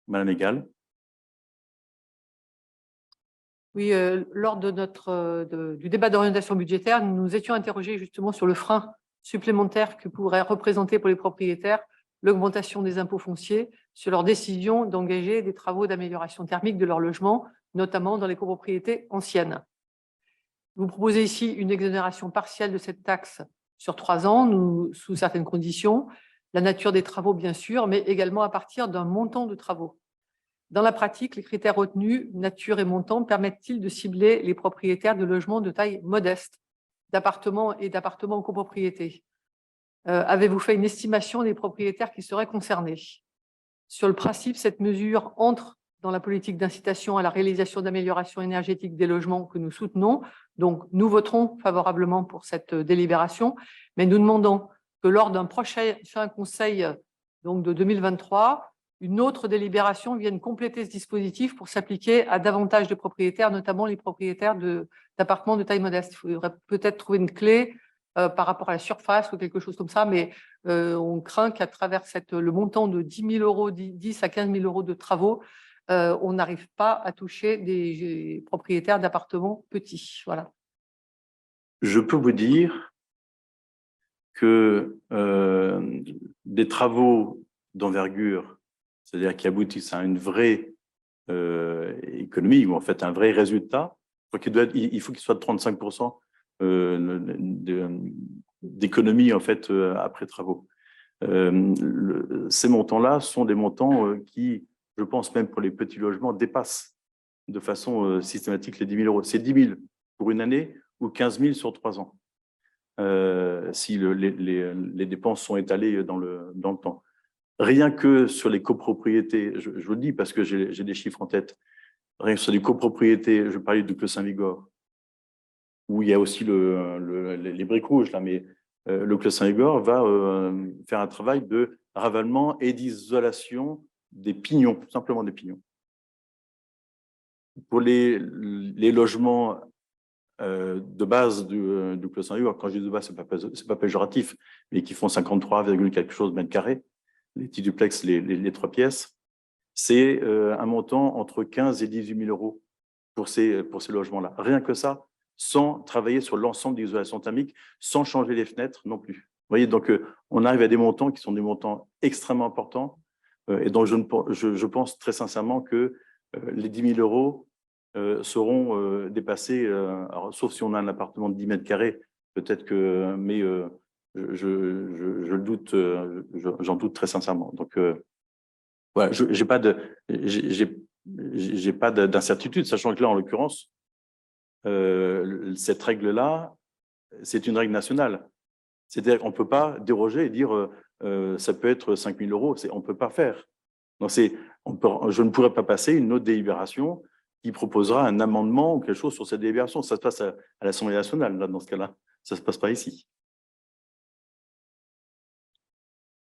Madame Egal. Oui, lors de du débat d'orientation budgétaire, nous nous étions interrogés justement sur le frein supplémentaire que pourrait représenter pour les propriétaires l'augmentation des impôts fonciers sur leur décision d'engager des travaux d'amélioration thermique de leur logement, notamment dans les copropriétés anciennes. Vous proposez ici une exonération partielle de cette taxe sur 3 ans, sous certaines conditions, la nature des travaux bien sûr, mais également à partir d'un montant de travaux. Dans la pratique, les critères retenus, nature et montant, permettent-ils de cibler les propriétaires de logements de taille modeste, d'appartements et d'appartements en copropriété? Avez-vous fait une estimation des propriétaires qui seraient concernés? Sur le principe, cette mesure entre dans la politique d'incitation à la réalisation d'améliorations énergétiques des logements que nous soutenons. Donc, nous voterons favorablement pour cette délibération, mais nous demandons que lors d'un prochain conseil donc de 2023, une autre délibération vienne compléter ce dispositif pour s'appliquer à davantage de propriétaires, notamment les propriétaires d'appartements de taille modeste. Il faudrait peut-être trouver une clé par rapport à la surface ou quelque chose comme ça, mais on craint qu'à travers le montant de 10 000 euros, 10 à 15 000 euros de travaux, on n'arrive pas à toucher des propriétaires d'appartements petits. Voilà. Je peux vous dire que des travaux d'envergure, c'est-à-dire qui aboutissent à une vraie économie, ou en fait un vrai résultat, il faut qu'il soit de 35% d'économie en fait après travaux. Ces montants-là sont des montants qui, je pense même pour les petits logements, dépassent de façon systématique les 10 000 euros. C'est 10 000 pour une année ou 15 000 sur 3 ans, si les dépenses sont étalées dans le temps. Rien que sur les copropriétés, je vous le dis parce que j'ai des chiffres en tête, rien que sur les copropriétés, je parlais du Clos Saint-Vigor, où il y a aussi les briques rouges, là, mais le Clos Saint-Vigor va faire un travail de ravalement et d'isolation des pignons, tout simplement des pignons. Pour les logements de base du Clos Saint-Vigor, quand je dis de base, c'est pas péjoratif, mais qui font 53, quelque chose mètres carrés, les petits duplex, les 3 pièces, c'est un montant entre 15 et 18 000 euros pour ces logements-là. Rien que ça, sans travailler sur l'ensemble de l'isolation thermique, sans changer les fenêtres non plus. Vous voyez, donc on arrive à des montants qui sont des montants extrêmement importants, et donc je pense très sincèrement que les 10 000 euros seront dépassés, alors, sauf si on a un appartement de 10 mètres carrés, peut-être que, mais je le doute, j'en doute très sincèrement. Donc voilà, j'ai pas d'incertitude, sachant que là, en l'occurrence, cette règle-là, c'est une règle nationale. C'est-à-dire qu'on ne peut pas déroger et dire ça peut être 5 000 euros, on ne peut pas faire. Donc je ne pourrais pas passer une autre délibération qui proposera un amendement ou quelque chose sur cette délibération. Ça se passe à l'Assemblée nationale, là, dans ce cas-là. Ça ne se passe pas ici.